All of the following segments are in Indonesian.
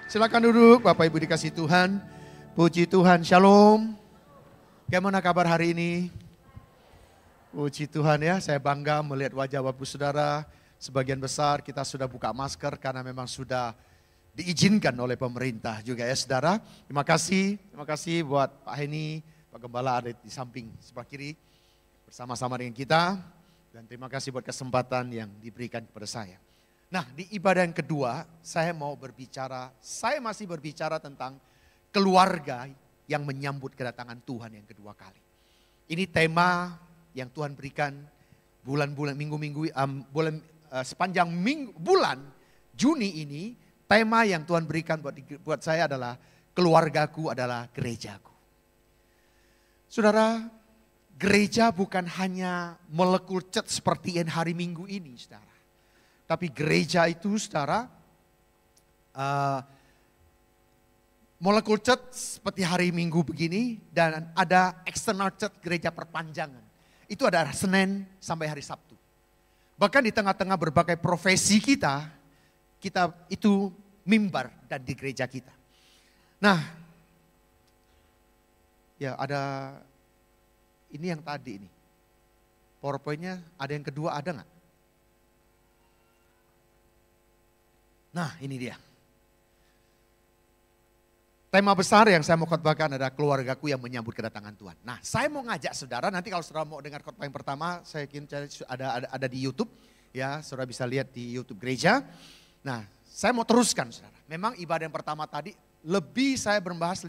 Silakan duduk, Bapak Ibu dikasih Tuhan. Puji Tuhan, Shalom. Bagaimana kabar hari ini? Puji Tuhan ya, saya bangga melihat wajah Bapak Saudara. Sebagian besar kita sudah buka masker karena memang sudah diizinkan oleh pemerintah juga ya saudara. Terima kasih buat Pak Heni, Pak Gembala ada di samping sebelah kiri bersama-sama dengan kita. Dan terima kasih buat kesempatan yang diberikan kepada saya. Nah, di ibadah yang kedua, saya masih berbicara tentang keluarga yang menyambut kedatangan Tuhan yang kedua kali. Ini tema yang Tuhan berikan sepanjang bulan Juni ini, tema yang Tuhan berikan buat saya adalah keluargaku adalah gerejaku. Saudara, gereja bukan hanya molekul cat seperti yang hari Minggu ini, saudara. Tapi gereja itu saudara, molekul cat seperti hari Minggu begini dan ada external cat gereja perpanjangan. Itu ada Senin sampai hari Sabtu. Bahkan di tengah-tengah berbagai profesi kita itu mimbar dan di gereja kita. Nah, ya ada ini yang tadi ini. PowerPoint-nya ada yang kedua ada nggak? Nah ini dia. Tema besar yang saya mau khotbahkan adalah keluargaku yang menyambut kedatangan Tuhan. Nah saya mau ngajak saudara, nanti kalau saudara mau dengar khotbah yang pertama, saya yakin ada di YouTube. Ya saudara bisa lihat di YouTube gereja. Nah saya mau teruskan saudara. Memang ibadah yang pertama tadi saya membahas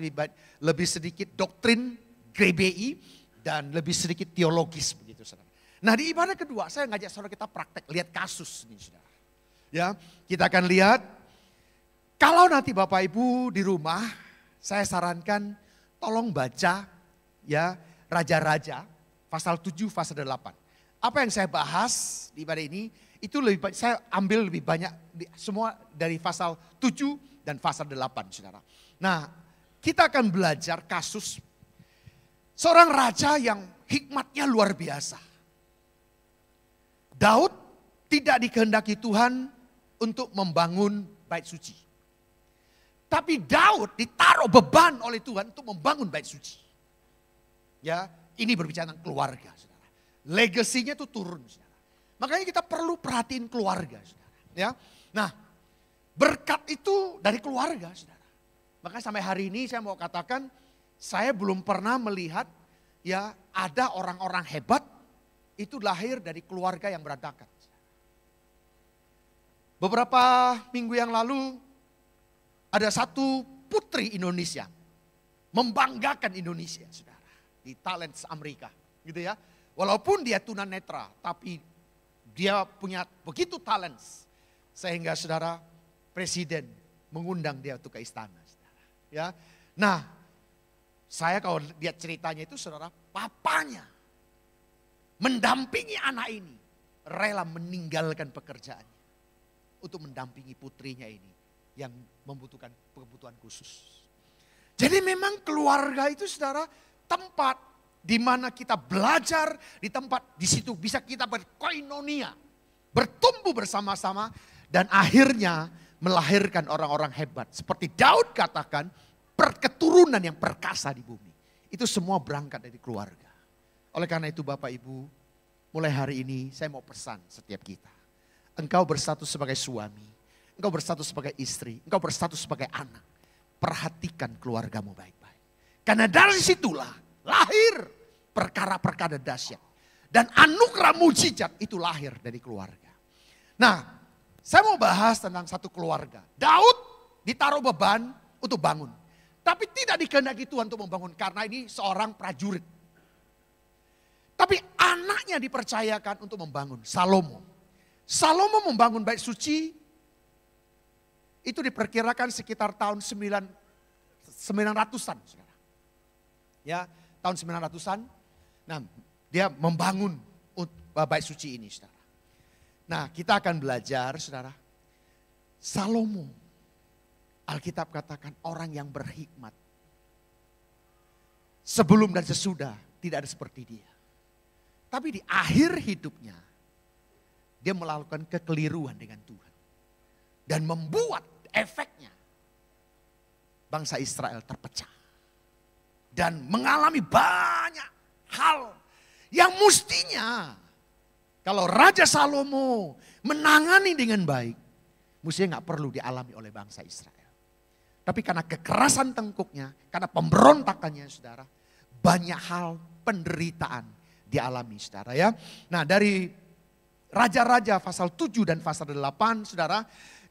lebih sedikit doktrin GBI dan lebih sedikit teologis begitu saudara. Nah di ibadah kedua saya ngajak saudara kita praktek, lihat kasus nih saudara. Ya, kita akan lihat kalau nanti Bapak Ibu di rumah, saya sarankan tolong baca ya Raja-Raja pasal 7 pasal 8. Apa yang saya bahas di ibadah ini itu saya ambil lebih banyak semua dari pasal 7 dan pasal 8 Saudara. Nah, kita akan belajar kasus seorang raja yang hikmatnya luar biasa. Daud tidak dikehendaki Tuhan untuk membangun bait suci. Tapi Daud ditaruh beban oleh Tuhan untuk membangun bait suci. Ya, ini berbicara tentang keluarga, saudara. Legasinya itu turun, saudara. Makanya kita perlu perhatiin keluarga, saudara. Ya, nah berkat itu dari keluarga, saudara. Makanya sampai hari ini saya mau katakan, saya belum pernah melihat ya ada orang-orang hebat itu lahir dari keluarga yang berantakan. Beberapa minggu yang lalu ada satu putri Indonesia membanggakan Indonesia, saudara, di Talents Amerika, gitu ya. Walaupun dia tunanetra, tapi dia punya begitu talents sehingga saudara presiden mengundang dia untuk ke istana, saudara. Ya, nah saya kalau lihat ceritanya itu, saudara, papanya mendampingi anak ini rela meninggalkan pekerjaannya untuk mendampingi putrinya ini yang membutuhkan kebutuhan khusus. Jadi memang keluarga itu saudara tempat di mana kita belajar, di situ bisa kita berkoinonia, bertumbuh bersama-sama dan akhirnya melahirkan orang-orang hebat. Seperti Daud katakan, keturunan yang perkasa di bumi. Itu semua berangkat dari keluarga. Oleh karena itu Bapak Ibu, mulai hari ini saya mau pesan setiap kita. Engkau berstatus sebagai suami, engkau berstatus sebagai istri, engkau berstatus sebagai anak. Perhatikan keluargamu baik-baik. Karena dari situlah lahir perkara-perkara dahsyat. Dan anugerah mujizat itu lahir dari keluarga. Nah, saya mau bahas tentang satu keluarga. Daud ditaruh beban untuk bangun. Tapi tidak dikehendaki Tuhan untuk membangun karena ini seorang prajurit. Tapi anaknya dipercayakan untuk membangun, Salomo. Salomo membangun bait suci itu diperkirakan sekitar tahun 900-an. Ya, tahun 900-an. Nah, dia membangun bait suci ini, saudara. Nah, kita akan belajar, saudara. Salomo, Alkitab katakan orang yang berhikmat. Sebelum dan sesudah tidak ada seperti dia. Tapi di akhir hidupnya, dia melakukan kekeliruan dengan Tuhan. Dan membuat efeknya bangsa Israel terpecah. Dan mengalami banyak hal yang mestinya kalau Raja Salomo menangani dengan baik, mestinya gak perlu dialami oleh bangsa Israel. Tapi karena kekerasan tengkuknya, karena pemberontakannya saudara, banyak hal penderitaan dialami saudara ya. Nah dari Raja-Raja pasal 7 dan pasal 8 saudara,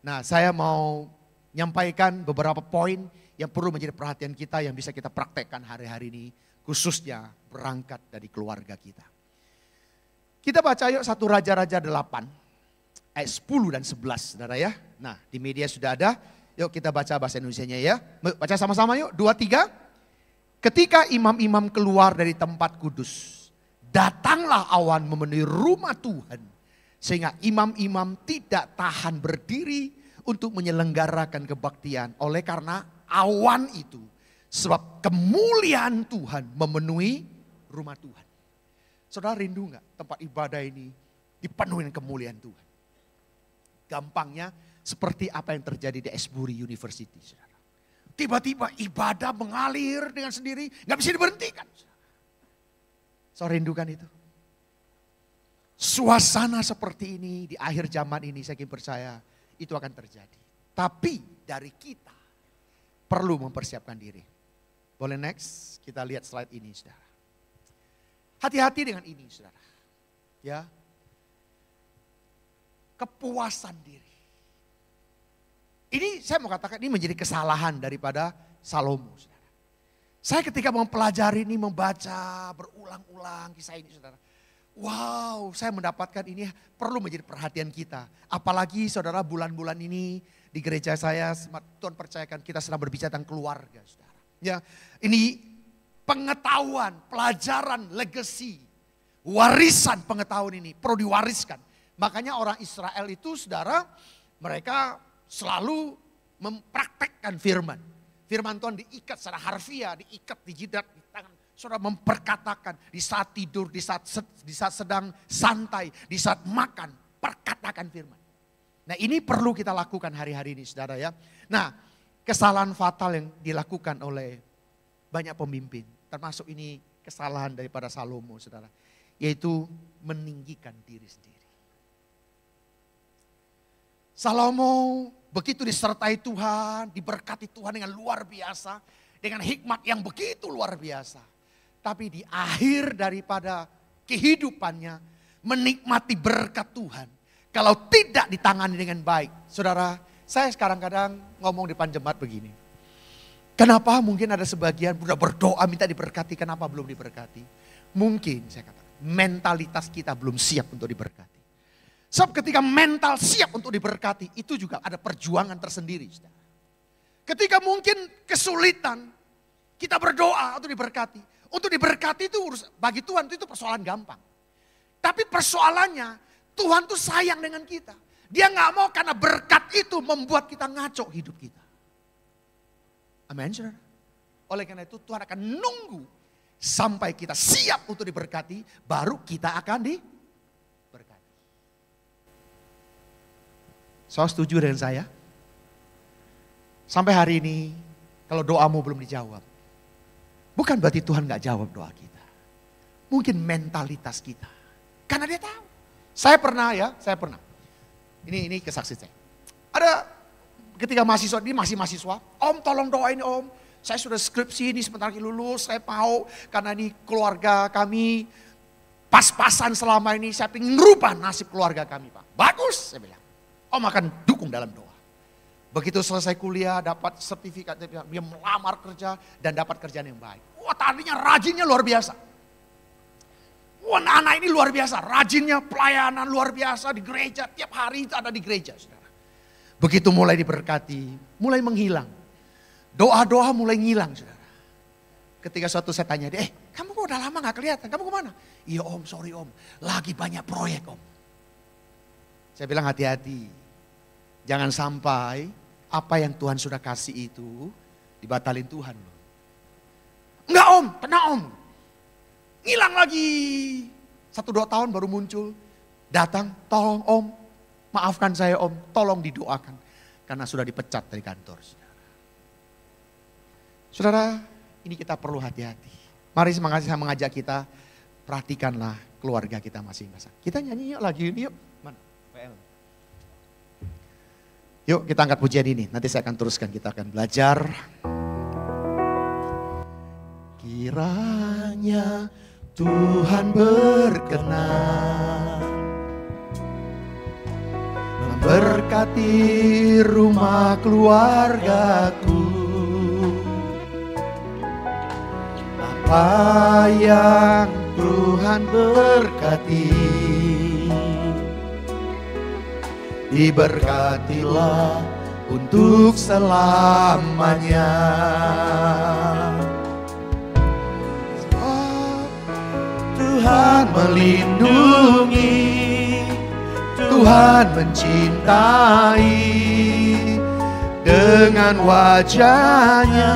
nah saya mau nyampaikan beberapa poin yang perlu menjadi perhatian kita yang bisa kita praktekkan hari-hari ini, khususnya berangkat dari keluarga kita. Kita baca yuk 1 Raja-Raja 8 ayat 10 dan 11 saudara ya. Nah di media sudah ada, yuk kita baca bahasa Indonesianya ya. Baca sama-sama yuk, 2, 3. Ketika imam-imam keluar dari tempat kudus, datanglah awan memenuhi rumah Tuhan. Sehingga imam-imam tidak tahan berdiri untuk menyelenggarakan kebaktian. Oleh karena awan itu, sebab kemuliaan Tuhan memenuhi rumah Tuhan. Saudara rindu gak tempat ibadah ini dipenuhi kemuliaan Tuhan? Gampangnya seperti apa yang terjadi di Asbury University. Saudara. Tiba-tiba ibadah mengalir dengan sendiri, gak bisa diberhentikan. Saudara rindukan itu? Suasana seperti ini di akhir zaman ini saya percaya itu akan terjadi. Tapi dari kita perlu mempersiapkan diri. Boleh next? Kita lihat slide ini saudara. Hati-hati dengan ini saudara. Ya. Kepuasan diri. Ini saya mau katakan ini menjadi kesalahan daripada Salomo saudara. Saya ketika mempelajari ini membaca berulang-ulang kisah ini saudara. Wow, saya mendapatkan ini perlu menjadi perhatian kita. Apalagi saudara bulan-bulan ini di gereja saya, Tuhan percayakan kita sedang berbicara tentang keluarga saudara. Ya, ini pengetahuan, pelajaran, legacy, warisan pengetahuan ini perlu diwariskan. Makanya orang Israel itu saudara, mereka selalu mempraktekkan firman. Firman Tuhan diikat secara harfiah, diikat di jidat, di tangan. Saudara memperkatakan di saat tidur, di saat sedang santai, di saat makan, perkatakan firman. Nah ini perlu kita lakukan hari-hari ini saudara ya. Nah kesalahan fatal yang dilakukan oleh banyak pemimpin, termasuk ini kesalahan daripada Salomo saudara. Yaitu meninggikan diri sendiri. Salomo begitu disertai Tuhan, diberkati Tuhan dengan luar biasa. Dengan hikmat yang begitu luar biasa. Tapi di akhir daripada kehidupannya menikmati berkat Tuhan. Kalau tidak ditangani dengan baik. Saudara, saya sekarang kadang ngomong di depan jemaat begini. Kenapa mungkin ada sebagian sudah berdoa minta diberkati, kenapa belum diberkati? Mungkin saya katakan mentalitas kita belum siap untuk diberkati. Sebab ketika mental siap untuk diberkati itu juga ada perjuangan tersendiri. Saudara. Ketika mungkin kesulitan kita berdoa untuk diberkati. Untuk diberkati itu bagi Tuhan itu persoalan gampang. Tapi persoalannya Tuhan tuh sayang dengan kita. Dia gak mau karena berkat itu membuat kita ngaco hidup kita. Amin saudara. Oleh karena itu Tuhan akan nunggu sampai kita siap untuk diberkati. Baru kita akan diberkati. So setuju dengan saya? Sampai hari ini kalau doamu belum dijawab. Bukan berarti Tuhan gak jawab doa kita. Mungkin mentalitas kita. Karena dia tahu. Saya pernah. Ini kesaksian saya. Ada ketika mahasiswa, ini masih mahasiswa. Om tolong doain om. Saya sudah skripsi ini sebentar lagi lulus. Saya mau karena ini keluarga kami pas-pasan selama ini. Saya ingin merubah nasib keluarga kami Pak. Bagus saya bilang. Om akan dukung dalam doa. Begitu selesai kuliah, dapat sertifikat, dia melamar kerja dan dapat kerjaan yang baik. Wah tadinya rajinnya luar biasa. Wah anak ini luar biasa, rajinnya pelayanan luar biasa di gereja. Tiap hari itu ada di gereja. Saudara. Begitu mulai diberkati, mulai menghilang. Doa-doa mulai ngilang saudara. Ketika suatu saya tanya dia, kamu kok udah lama gak kelihatan, kamu kemana? Iya om, sorry om, lagi banyak proyek om. Saya bilang hati-hati, jangan sampai apa yang Tuhan sudah kasih itu dibatalin Tuhan. Enggak om, tenang om. Ngilang lagi. 1-2 tahun baru muncul. Datang, tolong om. Maafkan saya om, tolong didoakan. Karena sudah dipecat dari kantor. Saudara, ini kita perlu hati-hati. Mari saya mengajak kita, perhatikanlah keluarga kita masing-masing. Kita nyanyi yuk lagi ini yuk. Mana? PL. Yuk kita angkat pujian ini, nanti saya akan teruskan, kita akan belajar. Kiranya Tuhan berkenan memberkati rumah keluargaku. Apa yang Tuhan berkati, diberkatilah untuk selamanya. Tuhan melindungi, Tuhan mencintai, dengan wajah-Nya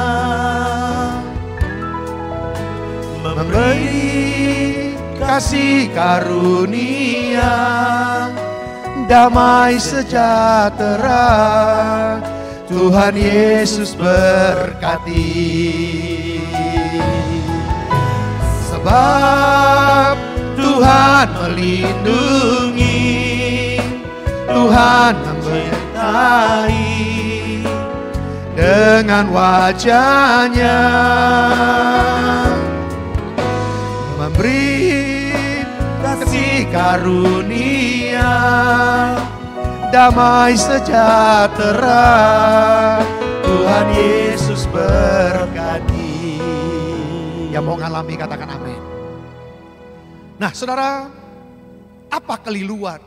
memberi kasih karunia, damai sejahtera. Tuhan Yesus berkati. Sebab Tuhan melindungi, Tuhan mencintai, dengan wajah-Nya memberi kasih karunia, damai sejahtera. Tuhan Yesus berkati. Yang mau ngalami katakan amin. Nah saudara, apa keliruan,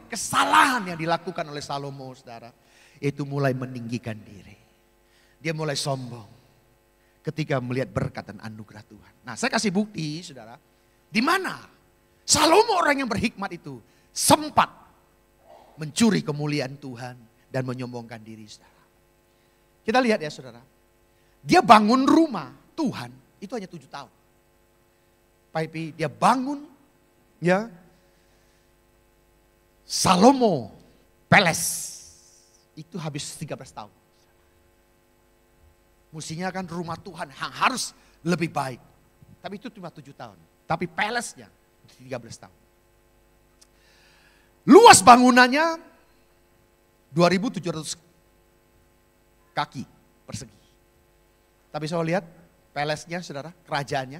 kesalahan yang dilakukan oleh Salomo saudara? Itu mulai meninggikan diri. Dia mulai sombong ketika melihat berkat dan anugerah Tuhan. Nah saya kasih bukti saudara, di mana Salomo orang yang berhikmat itu sempat mencuri kemuliaan Tuhan dan menyombongkan diri saudara. Kita lihat ya saudara, dia bangun rumah Tuhan itu hanya 7 tahun. Tapi dia bangun ya Salomo Palace itu habis 13 tahun. Mestinya kan rumah Tuhan harus lebih baik. Tapi itu cuma 7 tahun. Tapi palace-nya 13 tahun. Luas bangunannya 2.700 kaki persegi. Tapi saya lihat palace-nya saudara, kerajaannya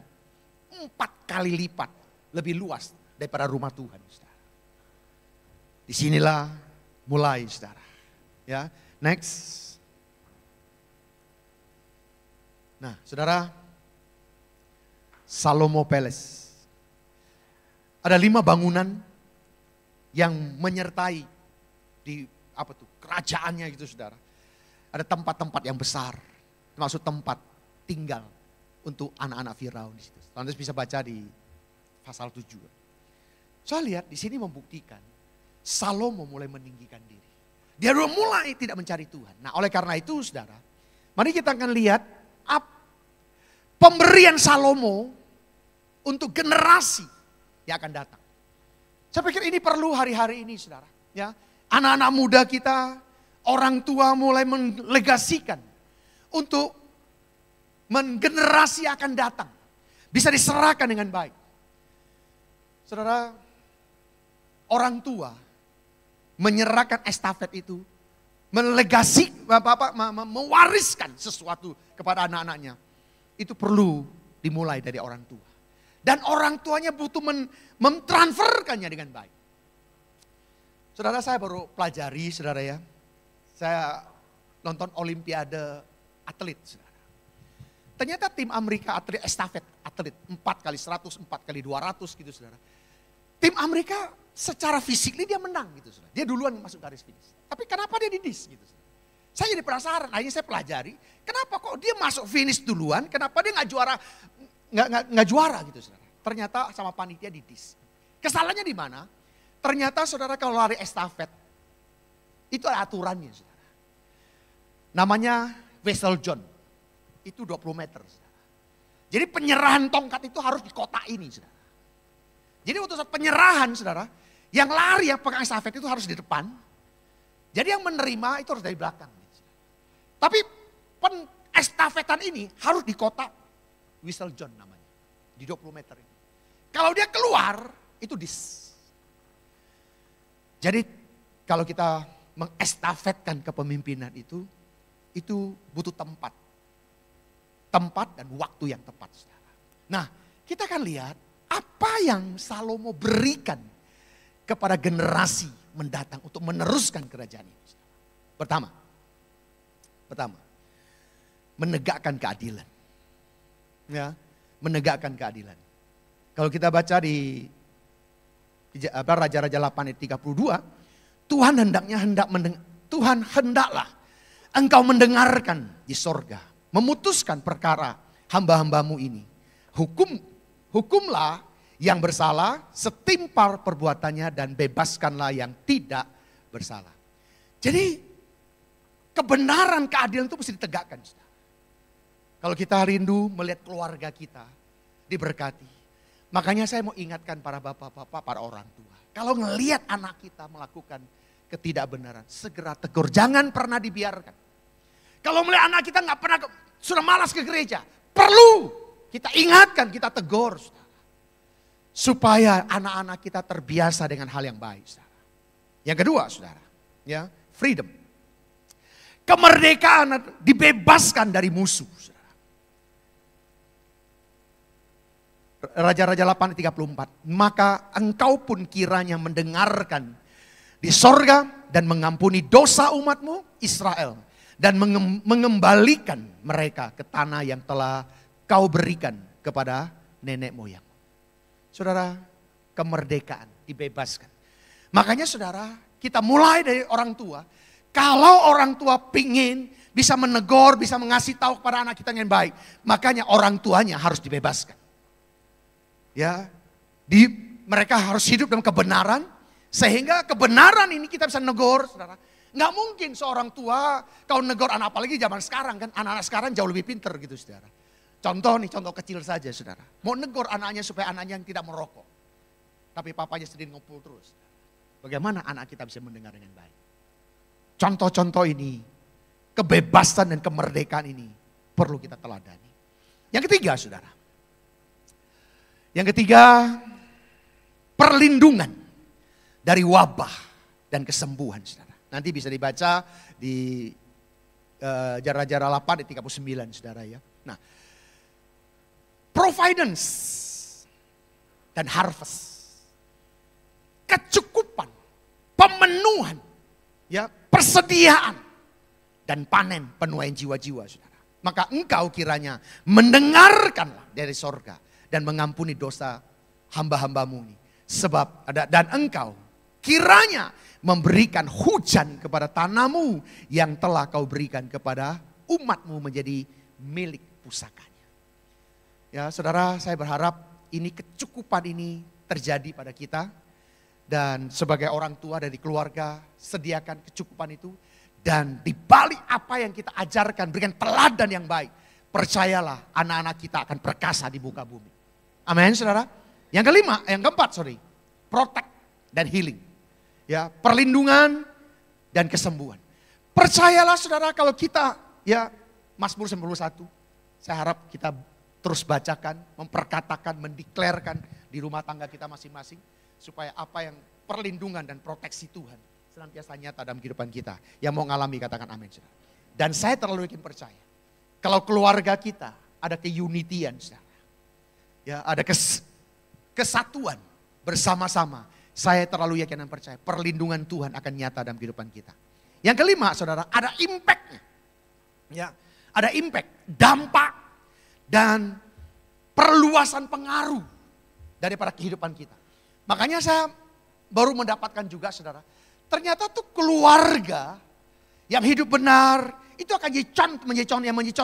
4 kali lipat lebih luas daripada rumah Tuhan saudara. Disinilah mulai saudara. Ya, next. Nah, saudara, Salomo Palace. Ada 5 bangunan yang menyertai di kerajaannya gitu saudara. Ada tempat-tempat yang besar, termasuk tempat tinggal untuk anak-anak Firaun di situ. Anda bisa baca di pasal 7. Saya lihat di sini membuktikan Salomo mulai meninggikan diri. Dia mulai tidak mencari Tuhan. Nah oleh karena itu saudara, mari kita akan lihat pemberian Salomo untuk generasi yang akan datang. Saya pikir ini perlu hari-hari ini saudara. Ya, anak-anak muda kita, orang tua mulai melegasikan untuk generasi akan datang. Bisa diserahkan dengan baik. Saudara, orang tua menyerahkan estafet itu, mewariskan sesuatu kepada anak-anaknya. Itu perlu dimulai dari orang tua. Dan orang tuanya butuh mentransferkannya dengan baik. Saudara, saya baru pelajari saudara ya. Saya nonton Olimpiade atlet saudara. Ternyata tim Amerika atlet estafet, atlet 4x100, 4x200 gitu saudara. Tim Amerika secara fisik dia menang gitu saudara. Dia duluan masuk garis finish. Tapi kenapa dia didis gitu saudara. Saya jadi penasaran, akhirnya saya pelajari. Kenapa kok dia masuk finish duluan, kenapa dia nggak juara gitu saudara. Ternyata sama panitia didis. Kesalahannya di mana? Ternyata saudara kalau lari estafet, itu ada aturannya saudara. Namanya Wessel John. Itu 20 meter. Saudara. Jadi penyerahan tongkat itu harus di kota ini. Saudara. Jadi waktu saat penyerahan saudara, yang lari yang pegang estafet itu harus di depan. Jadi yang menerima itu harus dari belakang. Tapi estafetan ini harus di kota Whistle John namanya. Di 20 meter ini. Kalau dia keluar, itu Jadi kalau kita mengestafetkan kepemimpinan itu butuh tempat. Tempat dan waktu yang tepat. Nah, kita akan lihat apa yang Salomo berikan kepada generasi mendatang untuk meneruskan kerajaan ini. Pertama, menegakkan keadilan. Ya, menegakkan keadilan. Kalau kita baca di Raja-Raja 8 ayat 32, Tuhan hendaklah engkau mendengarkan di sorga, memutuskan perkara hamba-hambamu ini. Hukumlah yang bersalah setimpal perbuatannya dan bebaskanlah yang tidak bersalah. Jadi kebenaran keadilan itu mesti ditegakkan. Kalau kita rindu melihat keluarga kita diberkati. Makanya saya mau ingatkan para bapak-bapak, para orang tua. Kalau ngelihat anak kita melakukan ketidakbenaran, segera tegur. Jangan pernah dibiarkan. Kalau melihat anak kita nggak pernah, sudah malas ke gereja. Perlu kita ingatkan, kita tegur. Supaya anak-anak kita terbiasa dengan hal yang baik. Yang kedua, saudara, ya, freedom. Kemerdekaan dibebaskan dari musuh. Saudara. Raja-Raja 8 ayat 34. Maka engkau pun kiranya mendengarkan di sorga dan mengampuni dosa umatmu Israel. Dan mengembalikan mereka ke tanah yang telah kau berikan kepada nenek moyang. Saudara, kemerdekaan dibebaskan. Makanya saudara, kita mulai dari orang tua. Kalau orang tua pingin bisa menegur, bisa mengasih tahu kepada anak kita yang baik. Makanya orang tuanya harus dibebaskan. Ya, mereka harus hidup dalam kebenaran. Sehingga kebenaran ini kita bisa negur, saudara. Nggak mungkin seorang tua kau negur anak, apalagi zaman sekarang kan. Anak-anak sekarang jauh lebih pintar gitu saudara. Contoh kecil saja saudara. Mau negur anaknya supaya anaknya yang tidak merokok. Tapi papanya sendiri ngumpul terus. Bagaimana anak kita bisa mendengar dengan baik? Contoh-contoh ini, kebebasan dan kemerdekaan ini perlu kita teladani. Yang ketiga saudara. Yang ketiga, perlindungan dari wabah dan kesembuhan saudara. Nanti bisa dibaca di Raja-Raja 8 ayat 39 saudara ya. Nah, providence dan harvest. Kecukupan, pemenuhan, ya, persediaan dan panen penuaian jiwa-jiwa saudara. Maka engkau kiranya mendengarkanlah dari sorga dan mengampuni dosa hamba-hambamu ini. Sebab dan engkau kiranya memberikan hujan kepada tanahmu yang telah kau berikan kepada umatmu menjadi milik pusakanya. Ya saudara, saya berharap ini kecukupan ini terjadi pada kita. Dan sebagai orang tua dari keluarga, sediakan kecukupan itu. Dan di balik apa yang kita ajarkan, berikan teladan yang baik. Percayalah anak-anak kita akan perkasa di muka bumi. Amin saudara. Yang keempat, protect dan healing. Ya, perlindungan dan kesembuhan. Percayalah saudara kalau kita, ya, Mazmur 91, saya harap kita terus bacakan, memperkatakan, mendeklarkan di rumah tangga kita masing-masing. Supaya apa yang perlindungan dan proteksi Tuhan senantiasa nyata dalam kehidupan kita. Yang mau ngalami katakan amin saudara. Dan saya terlalu yakin percaya. Kalau keluarga kita ada keunitian saudara. Ya, ada kesatuan bersama-sama. Saya terlalu yakin dan percaya perlindungan Tuhan akan nyata dalam kehidupan kita. Yang kelima saudara, ada impactnya. Ya, ada impact, dampak dan perluasan pengaruh daripada kehidupan kita. Makanya saya baru mendapatkan juga saudara, ternyata tuh keluarga yang hidup benar itu akan menjadi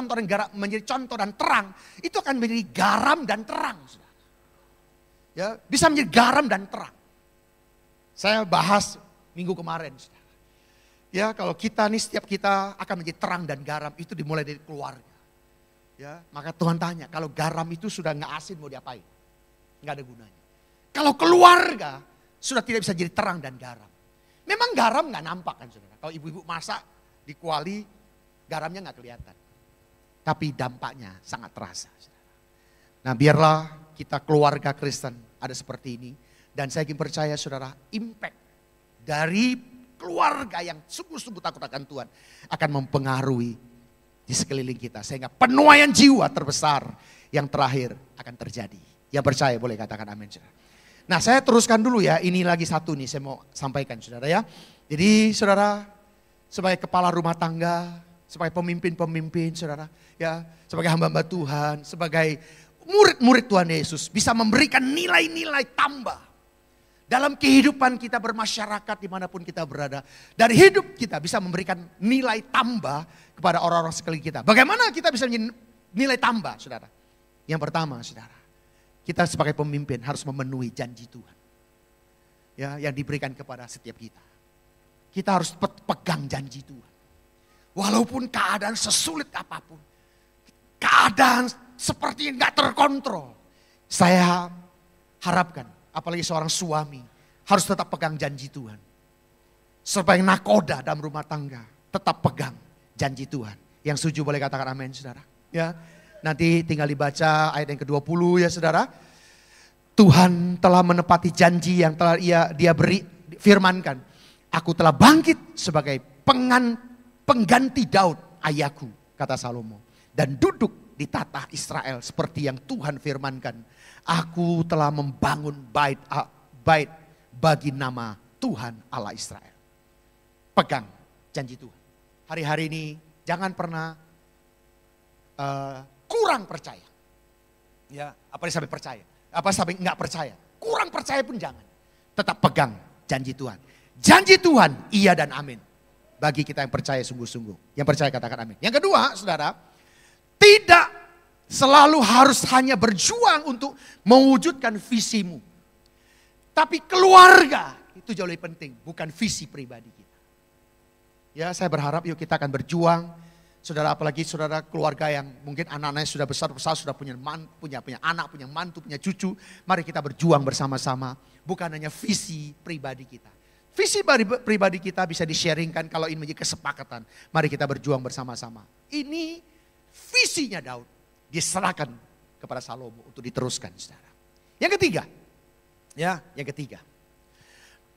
contoh dan terang. Itu akan menjadi garam dan terang. Saudara. Ya, bisa menjadi garam dan terang. Saya bahas minggu kemarin. Saudara. Ya, kalau kita nih setiap kita akan menjadi terang dan garam itu dimulai dari keluarga. Ya, maka Tuhan tanya, kalau garam itu sudah nggak asin mau diapain? Nggak ada gunanya. Kalau keluarga sudah tidak bisa jadi terang dan garam. Memang garam nggak nampak kan saudara. Kalau ibu-ibu masak di kuali, garamnya nggak kelihatan. tapi dampaknya sangat terasa. Nah biarlah kita keluarga Kristen ada seperti ini. Dan saya ingin percaya saudara, impact dari keluarga yang sungguh-sungguh takut akan Tuhan akan mempengaruhi di sekeliling kita. Sehingga penuaian jiwa terbesar yang terakhir akan terjadi. Yang percaya boleh katakan amin saudara. Nah saya teruskan dulu ya, ini lagi satu nih saya mau sampaikan saudara ya. Jadi saudara sebagai kepala rumah tangga, sebagai pemimpin-pemimpin saudara ya, sebagai hamba-hamba Tuhan, sebagai murid-murid Tuhan Yesus bisa memberikan nilai-nilai tambah dalam kehidupan kita bermasyarakat dimanapun kita berada. Dari hidup kita bisa memberikan nilai tambah kepada orang-orang sekeliling kita. Bagaimana kita bisa nilai tambah saudara? Yang pertama saudara, kita sebagai pemimpin harus memenuhi janji Tuhan. Ya, yang diberikan kepada setiap kita. Kita harus pegang janji Tuhan. Walaupun keadaan sesulit apapun. Keadaan seperti nggak terkontrol. Saya harapkan, apalagi seorang suami, harus tetap pegang janji Tuhan. Sebagai nakoda dalam rumah tangga, tetap pegang janji Tuhan. Yang setuju boleh katakan amin saudara. Ya, nanti tinggal dibaca ayat yang ke-20 ya saudara. Tuhan telah menepati janji yang telah dia beri, firmankan. Aku telah bangkit sebagai pengganti Daud ayahku, kata Salomo. Dan duduk di tatah Israel seperti yang Tuhan firmankan. Aku telah membangun bait bagi nama Tuhan Allah Israel. Pegang janji Tuhan. Hari-hari ini jangan pernah kurang percaya. Ya, apa sampai percaya? Apa sampai enggak percaya? Kurang percaya pun jangan. Tetap pegang janji Tuhan. Janji Tuhan iya dan amin. Bagi kita yang percaya sungguh-sungguh. Yang percaya katakan amin. Yang kedua saudara, tidak selalu harus hanya berjuang untuk mewujudkan visimu. Tapi keluarga itu jauh lebih penting, bukan visi pribadi kita. Ya, saya berharap yuk kita akan berjuang. Saudara, apalagi saudara keluarga yang mungkin anak-anaknya sudah besar, sudah punya anak, punya mantu, punya cucu. Mari kita berjuang bersama-sama, bukan hanya visi pribadi kita. Visi pribadi kita bisa di-sharingkan kalau ini menjadi kesepakatan. Mari kita berjuang bersama-sama. Ini visinya Daud diserahkan kepada Salomo untuk diteruskan saudara. Yang ketiga,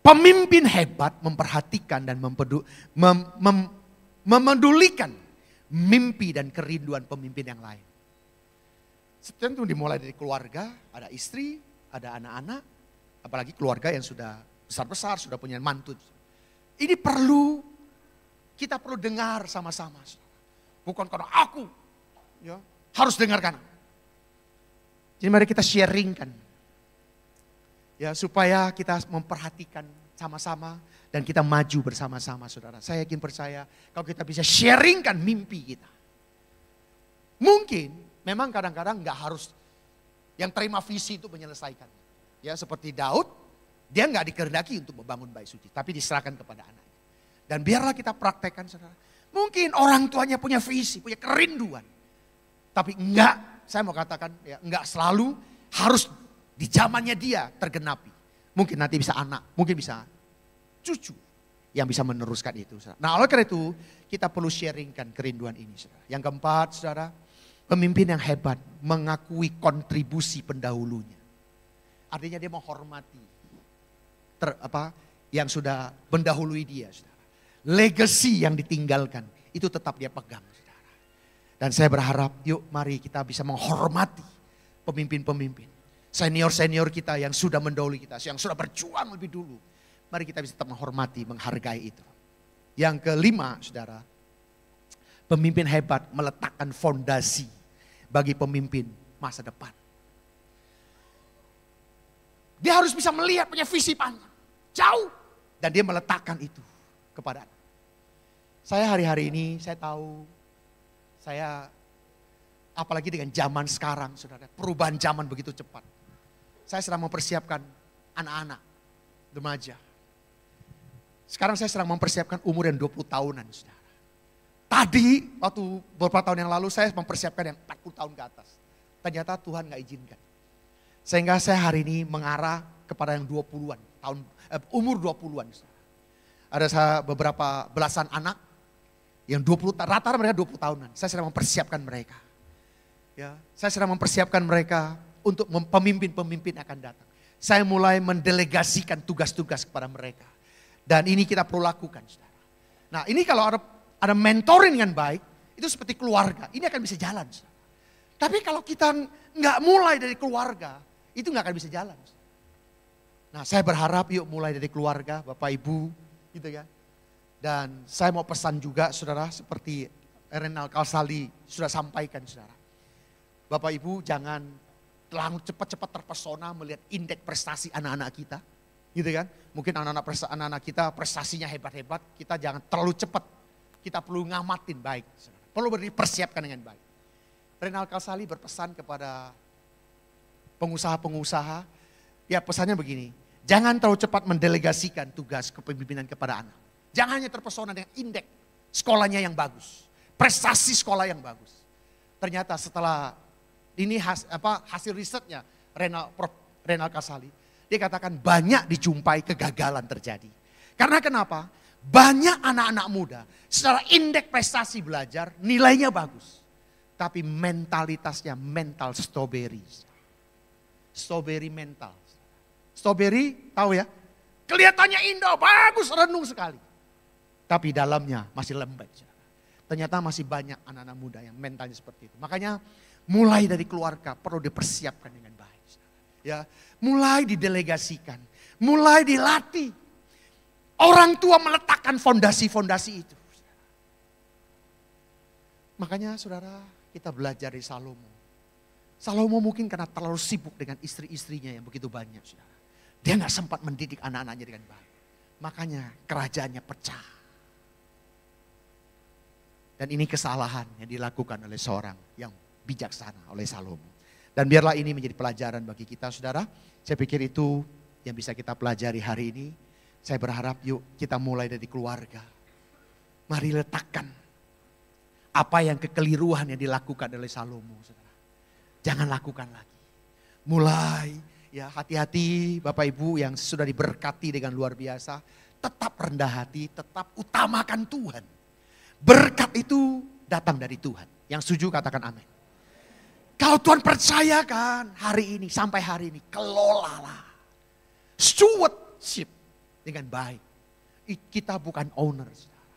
pemimpin hebat memperhatikan dan memedulikan mimpi dan kerinduan pemimpin yang lain. Tentu dimulai dari keluarga, ada istri, ada anak-anak, apalagi keluarga yang sudah besar-besar, sudah punya mantu. Ini kita perlu dengar sama-sama. Bukan karena aku ya, harus dengarkan. Jadi mari kita sharingkan. Ya, supaya kita memperhatikan sama-sama dan kita maju bersama-sama saudara. Saya yakin percaya kalau kita bisa sharingkan mimpi kita. Mungkin memang kadang-kadang gak harus yang terima visi itu menyelesaikan. Ya, seperti Daud, dia gak dikehendaki untuk membangun bait suci, tapi diserahkan kepada anaknya. Dan biarlah kita praktekkan saudara. Mungkin orang tuanya punya visi, punya kerinduan. Tapi enggak, saya mau katakan ya, enggak selalu harus di zamannya dia tergenapi. Mungkin nanti bisa anak, mungkin bisa cucu yang bisa meneruskan itu. Nah oleh karena itu kita perlu sharingkan kerinduan ini. Saudara. Yang keempat saudara, pemimpin yang hebat mengakui kontribusi pendahulunya. Artinya dia menghormati yang sudah mendahului dia. Saudara. Legacy yang ditinggalkan itu tetap dia pegang. Saudara. Dan saya berharap yuk mari kita bisa menghormati pemimpin-pemimpin. Senior-senior kita yang sudah mendahului kita, yang sudah berjuang lebih dulu. Mari kita bisa tetap menghormati, menghargai itu. Yang kelima, saudara, pemimpin hebat meletakkan fondasi bagi pemimpin masa depan. Dia harus bisa melihat punya visi panjang, jauh. Dan dia meletakkan itu kepada anak. Saya hari-hari ini, saya tahu, apalagi dengan zaman sekarang, saudara, perubahan zaman begitu cepat. Saya sedang mempersiapkan anak-anak, remaja. Sekarang saya sedang mempersiapkan umur yang 20 tahunan, saudara. Tadi, waktu beberapa tahun yang lalu saya mempersiapkan yang 40 tahun ke atas. Ternyata Tuhan gak izinkan. Sehingga saya hari ini mengarah kepada yang 20-an, umur 20-an. Saudara. Ada beberapa belasan anak Yang 20, rata-rata mereka 20 tahunan. Saya sedang mempersiapkan mereka. Ya, saya sedang mempersiapkan mereka untuk pemimpin-pemimpin akan datang. Saya mulai mendelegasikan tugas-tugas kepada mereka. Dan ini kita perlu lakukan, saudara. Nah, ini kalau ada mentoring dengan baik, itu seperti keluarga. Ini akan bisa jalan, saudara. Tapi kalau kita nggak mulai dari keluarga, itu nggak akan bisa jalan. Nah, saya berharap yuk mulai dari keluarga, Bapak Ibu, gitu ya. Dan saya mau pesan juga, saudara, seperti Renal Kalsali sudah sampaikan, saudara. Bapak Ibu jangan terlalu cepat-cepat terpesona melihat indeks prestasi anak-anak kita. Gitu kan. Mungkin anak-anak kita prestasinya hebat-hebat, kita jangan terlalu cepat. Kita perlu ngamatin baik, saudara. Perlu dipersiapkan dengan baik. Renal Kalsali berpesan kepada pengusaha-pengusaha, ya pesannya begini, jangan terlalu cepat mendelegasikan tugas kepemimpinan kepada anak. Jangan hanya terpesona dengan indeks sekolahnya yang bagus, prestasi sekolah yang bagus. Ternyata setelah ini hasil risetnya Renal Kalsali, dia katakan banyak dijumpai kegagalan terjadi. Karena kenapa? Banyak anak-anak muda secara indeks prestasi belajar nilainya bagus. Tapi mentalitasnya mental strawberry. Strawberry mental. Strawberry tahu ya? Kelihatannya indah, bagus, renung sekali. Tapi dalamnya masih lembek. Ternyata masih banyak anak-anak muda yang mentalnya seperti itu. Makanya mulai dari keluarga perlu dipersiapkan dengan baik. Ya, mulai didelegasikan, mulai dilatih. Orang tua meletakkan fondasi-fondasi itu. Makanya saudara, kita belajar dari Salomo. Salomo mungkin karena terlalu sibuk dengan istri-istrinya yang begitu banyak, saudara. Dia gak sempat mendidik anak-anaknya dengan baik. Makanya kerajaannya pecah. Dan ini kesalahan yang dilakukan oleh seorang yang bijaksana, oleh Salomo. Dan biarlah ini menjadi pelajaran bagi kita, saudara. Saya pikir itu yang bisa kita pelajari hari ini. Saya berharap yuk kita mulai dari keluarga. Mari letakkan apa yang kekeliruan yang dilakukan oleh Salomo, saudara. Jangan lakukan lagi. Mulai, ya hati-hati Bapak Ibu yang sudah diberkati dengan luar biasa. Tetap rendah hati, tetap utamakan Tuhan. Berkat itu datang dari Tuhan. Yang setuju katakan amin. Kalau Tuhan percayakan hari ini, sampai hari ini, kelolalah. Stewardship dengan baik. Kita bukan owner, saudara.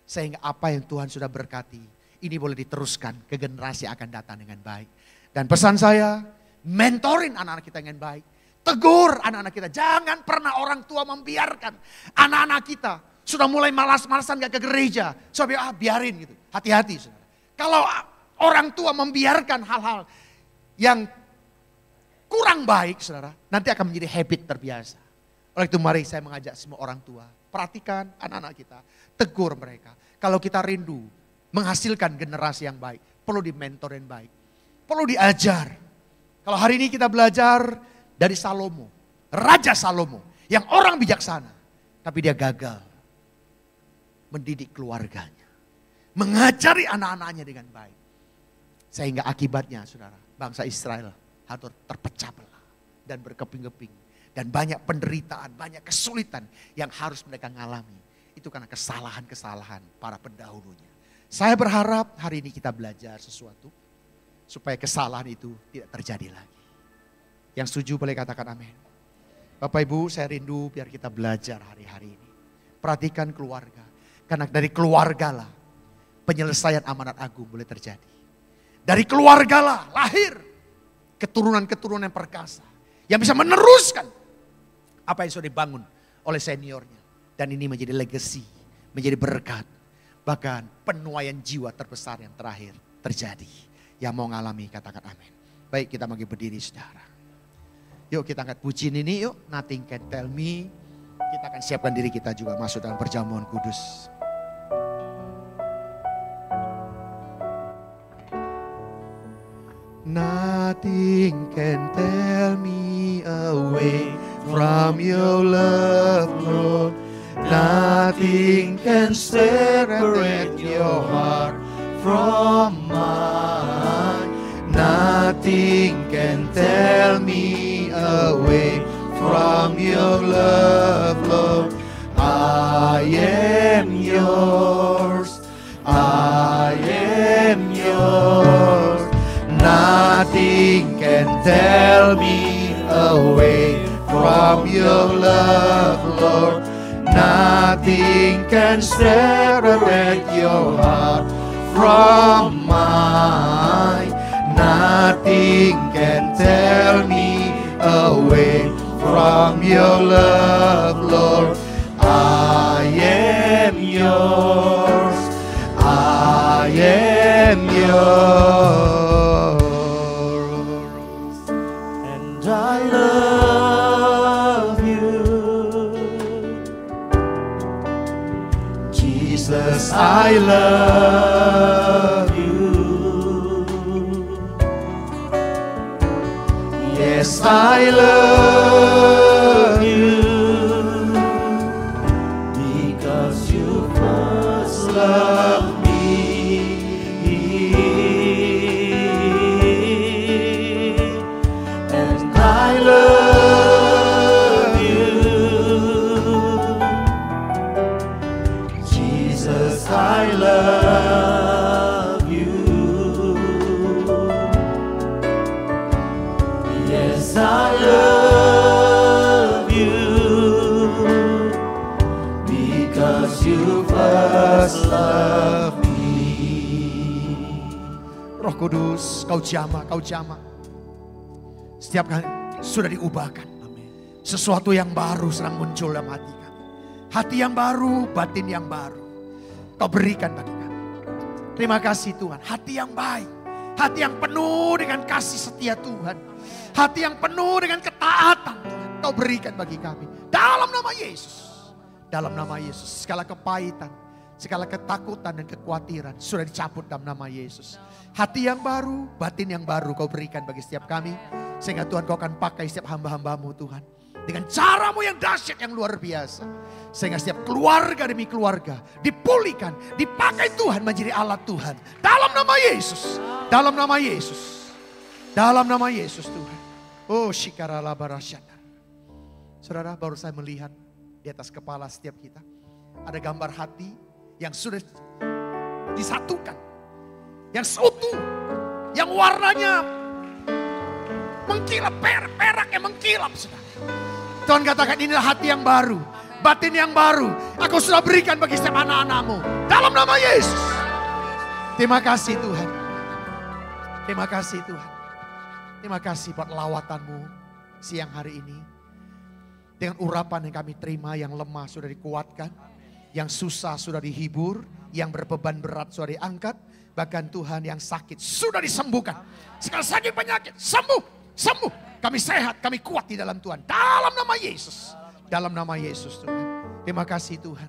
Sehingga apa yang Tuhan sudah berkati, ini boleh diteruskan ke generasi yang akan datang dengan baik. Dan pesan saya, mentorin anak-anak kita dengan baik. Tegur anak-anak kita, jangan pernah orang tua membiarkan anak-anak kita sudah mulai malas-malasan gak ke gereja. Soalnya biarin gitu, hati-hati saudara. Kalau orang tua membiarkan hal-hal yang kurang baik saudara, nanti akan menjadi habit terbiasa. Oleh itu mari saya mengajak semua orang tua, perhatikan anak-anak kita, tegur mereka. Kalau kita rindu menghasilkan generasi yang baik, perlu di-mentor yang baik. Perlu diajar. Kalau hari ini kita belajar dari Salomo, Raja Salomo, yang orang bijaksana, tapi dia gagal mendidik keluarganya, mengajari anak-anaknya dengan baik. Sehingga akibatnya saudara, bangsa Israel harus terpecah belah dan berkeping-keping. Dan banyak penderitaan, banyak kesulitan yang harus mereka ngalami. Itu karena kesalahan-kesalahan para pendahulunya. Saya berharap hari ini kita belajar sesuatu supaya kesalahan itu tidak terjadi lagi. Yang setuju boleh katakan amin. Bapak Ibu, saya rindu biar kita belajar hari-hari ini. Perhatikan keluarga. Karena dari keluargalah penyelesaian amanat agung boleh terjadi. Dari keluargalah lahir keturunan-keturunan yang perkasa. Yang bisa meneruskan apa yang sudah dibangun oleh seniornya. Dan ini menjadi legacy, menjadi berkat. Bahkan penuaian jiwa terbesar yang terakhir terjadi. Yang mau ngalami katakan amin. Baik, kita bagi berdiri saudara. Yuk kita angkat pujian ini yuk. Nothing Can Tell Me. Kita akan siapkan diri kita juga masuk dalam perjamuan kudus. Nothing can tear me away from your love, Lord. Nothing can separate your heart from mine. Nothing can tear me away from your love, Lord. I am yours. I Nothing can tell me away from your love, Lord. Nothing can separate your heart from mine. Nothing can tear me away from your love, Lord. I am yours. I am yours. And I love you. Jesus, I love you. Yes, I love you. Because you first loved me. And I love you. Jesus, I love you. Yes, I love you. Because you first love me. Roh Kudus, kau jamah, kau jamah. Setiap kali sudah diubahkan. Sesuatu yang baru sedang muncul dalam hati kami. Hati yang baru, batin yang baru. Kau berikan bagi kami. Terima kasih Tuhan. Hati yang baik. Hati yang penuh dengan kasih setia Tuhan. Hati yang penuh dengan ketaatan Tuhan. Kau berikan bagi kami. Dalam nama Yesus. Dalam nama Yesus. Segala kepahitan, segala ketakutan dan kekhawatiran sudah dicabut dalam nama Yesus. Hati yang baru, batin yang baru kau berikan bagi setiap kami. Sehingga Tuhan kau akan pakai setiap hamba-hambamu Tuhan. Dengan caramu yang dahsyat, yang luar biasa. Sehingga setiap keluarga demi keluarga dipulihkan, dipakai Tuhan menjadi alat Tuhan. Dalam nama Yesus. Dalam nama Yesus. Dalam nama Yesus Tuhan. Oh shikarala barasyana. Saudara, baru saya melihat di atas kepala setiap kita ada gambar hati yang sudah disatukan. Yang seutuh. Yang warnanya mengkilap, perak yang mengkilap. Saudara. Tuhan katakan inilah hati yang baru. Batin yang baru. Aku sudah berikan bagi setiap anak-anakmu. Dalam nama Yesus. Terima kasih Tuhan. Terima kasih Tuhan. Terima kasih buat lawatanmu siang hari ini. Dengan urapan yang kami terima, yang lemah sudah dikuatkan. Yang susah sudah dihibur. Yang berbeban berat sudah diangkat. Bahkan Tuhan yang sakit sudah disembuhkan. Segala sakit penyakit sembuh. Sembuh. Kami sehat, kami kuat di dalam Tuhan. Dalam nama Yesus. Dalam nama Yesus Tuhan. Terima kasih Tuhan.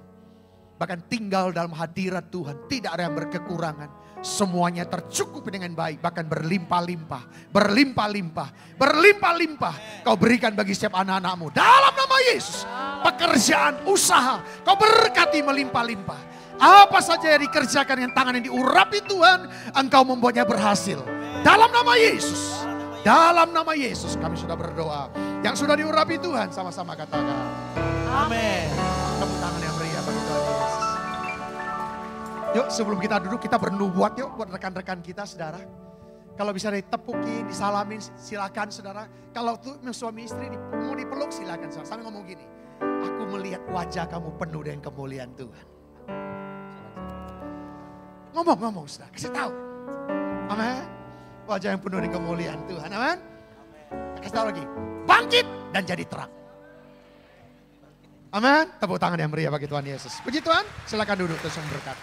Bahkan tinggal dalam hadirat Tuhan. Tidak ada yang berkekurangan. Semuanya tercukupi dengan baik. Bahkan berlimpah-limpah. Berlimpah-limpah. Berlimpah-limpah. Kau berikan bagi setiap anak-anakmu. Dalam nama Yesus. Pekerjaan, usaha. Kau berkati melimpah-limpah. Apa saja yang dikerjakan dengan tangan yang diurapi Tuhan. Engkau membuatnya berhasil. Dalam nama Yesus. Dalam nama Yesus kami sudah berdoa. Yang sudah diurapi Tuhan sama-sama katakan. Amin. Tepuk tangan yang meriah bagi Tuhan Yesus. Yuk sebelum kita duduk kita bernubuat yuk buat rekan-rekan kita saudara. Kalau bisa ditepuki, disalamin silakan saudara. Kalau tuh suami istri mau dipeluk silakan saudara. Sambil ngomong gini. Aku melihat wajah kamu penuh dengan kemuliaan Tuhan. Ngomong saudara, kasih tahu. Amin. Wajah yang penuh dengan kemuliaan Tuhan. Amin. Kasih tahu lagi. Bangkit dan jadi terang. Amin. Tepuk tangan yang meriah bagi Tuhan Yesus. Puji Tuhan. Silakan duduk terus berkat.